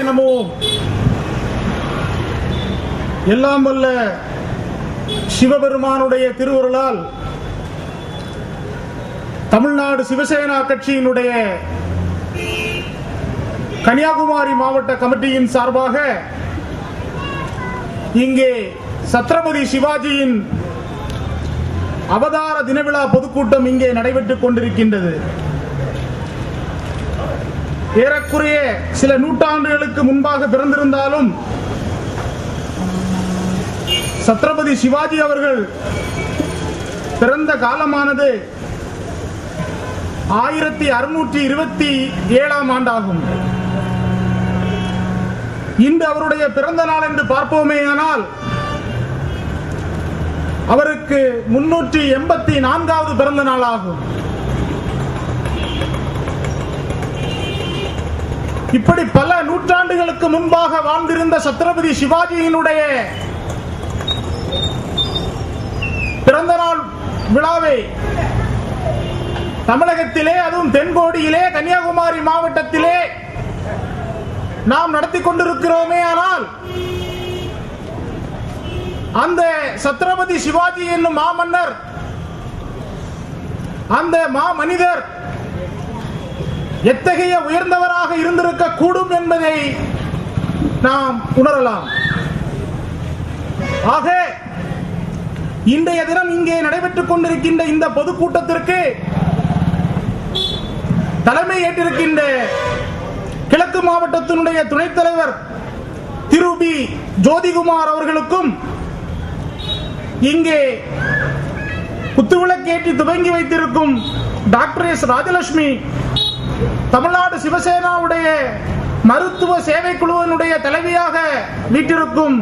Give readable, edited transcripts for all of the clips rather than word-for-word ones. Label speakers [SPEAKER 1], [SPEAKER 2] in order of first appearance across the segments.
[SPEAKER 1] நமோ. எல்லாம் வல்ல சிவபெருமானுடைய திருவருளால் தமிழ்நாடு சிவசேனா கட்சியினுடைய கன்னியாகுமரி மாவட்ட கமிட்டியின் சார்பாக இங்கே சத்ரபதி சிவாஜியின் அவதார தினவிழா பொதுக்கூட்டம் இங்கே நடைபெற்றுக் கொண்டிருக்கின்றது. ஏறக்குறைய சில நூற்றாண்டுகளுக்கு முன்பாக பிறந்திருந்தாலும் சத்ரபதி சிவாஜி அவர்கள் பிறந்த காலமானது 1627 ஆண்டாகும். இன்று அவருடைய பிறந்த நாள் என்று பார்ப்போமேயானால் அவருக்கு 384வது பிறந்த நாள் ஆகும். இப்படி பல நூற்றாண்டுகளுக்கு முன்பாக வாழ்ந்திருந்த சத்ரபதி சிவாஜியினுடைய பிறந்த நாள் விழாவை தமிழகத்திலே, அதுவும் தென்கோடியிலே, கன்னியாகுமரி மாவட்டத்திலே நாம் நடத்தி கொண்டிருக்கிறோமே. ஆனால் அந்த சத்ரபதி சிவாஜி என்னும் மாமன்னர், அந்த மாமனிதர் எத்தகைய உயர்ந்தவராக இருந்திருக்க கூடும் என்பதை நாம் உணரலாம். ஆக இன்றைய தினம் இங்கே நடைபெற்றுக் கொண்டிருக்கின்ற இந்த பொதுக்கூட்டத்திற்கு தலைமை ஏற்றிருக்கின்ற கிழக்கு மாவட்டத்தினுடைய துணைத் தலைவர் திரு பி ஜோதிகுமார் அவர்களுக்கும், இங்கே குத்துவிளக்கேற்றி துவங்கி வைத்திருக்கும் டாக்டர் எஸ் ராஜலட்சுமி, தமிழ்நாடு சிவசேனாவுடைய மருத்துவ சேவை குழுவினுடைய தலைவியாக வீட்டிருக்கும்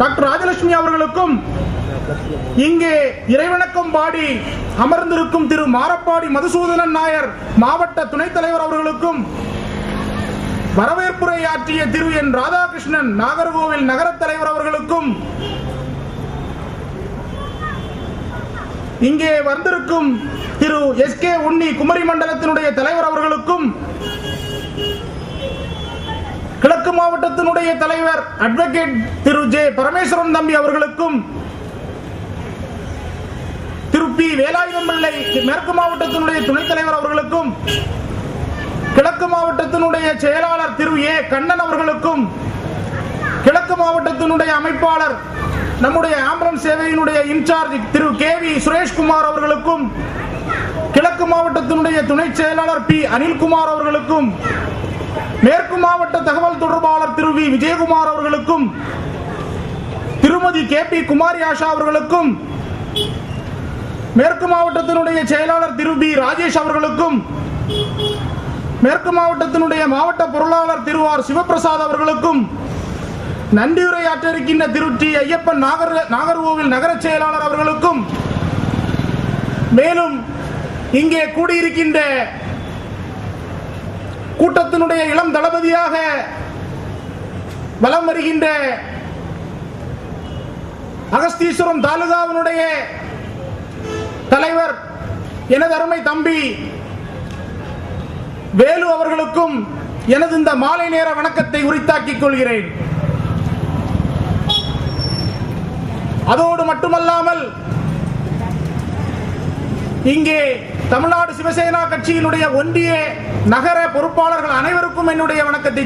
[SPEAKER 1] டாக்டர் ராஜலட்சுமி அவர்களுக்கும், இங்கே இறைவணக்கம் பாடி அமர்ந்திருக்கும் திரு மாரப்பாடி மதுசூதனன் நாயர் மாவட்ட துணைத் தலைவர் அவர்களுக்கும், வரவேற்புரை ஆற்றிய திரு என் ராதாகிருஷ்ணன் நாகர்கோவில் நகர தலைவர் அவர்களுக்கும், இங்கே வந்திருக்கும் திரு எஸ் கே உன்னி குமரி மண்டலத்தினுடைய தலைவர் அவர்களுக்கும், கிழக்கு மாவட்டத்தினுடைய தலைவர் அட்வொகேட் திரு ஜே பரமேஸ்வரன் தம்பி அவர்களுக்கும், திரு பி வேலாயுதம் பிள்ளை மேற்கு மாவட்டத்தினுடைய துணைத் தலைவர் அவர்களுக்கும், கிழக்கு மாவட்டத்தினுடைய செயலாளர் திரு ஏ கண்ணன் அவர்களுக்கும், கிழக்கு மாவட்டத்தினுடைய அமைப்பாளர் நம்முடைய ஆம்புலன்ஸ் சேவையினுடைய இன்சார்ஜ் திரு கே வி சுரேஷ்குமார் அவர்களுக்கும், கிழக்கு மாவட்டத்தினுடைய துணை செயலாளர் பி அனில்குமார் அவர்களுக்கும், மேற்கு மாவட்ட தகவல் தொடர்பாளர் திரு வி விஜயகுமார் அவர்களுக்கும், திருமதி கே பி குமாரி ஆஷா அவர்களுக்கும், மேற்கு மாவட்டத்தினுடைய செயலாளர் திரு பி ராஜேஷ் அவர்களுக்கும், மேற்கு மாவட்டத்தினுடைய மாவட்ட பொருளாளர் திரு ஆர் சிவபிரசாத் அவர்களுக்கும், நன்றியுரையாற்ற இருக்கின்ற திரு டி ஐயப்பன் நாகர்கோவில் நகர செயலாளர் அவர்களுக்கும், மேலும் இங்கே கூடியிருக்கின்ற கூட்டத்தினுடைய இளம் தளபதியாக வலம் வருகின்ற அகஸ்தீஸ்வரம் தாலுகாவினுடைய தலைவர் எனது அருமை தம்பி வேலு அவர்களுக்கும் எனது இந்த மாலை நேர வணக்கத்தை உரித்தாக்கிக் கொள்கிறேன். அதோடு மட்டுமல்லாமல் இங்கே தமிழ்நாடு சிவசேனா கட்சியினுடைய ஒன்றிய நகர பொறுப்பாளர்கள் அனைவருக்கும் என்னுடைய வணக்கத்தை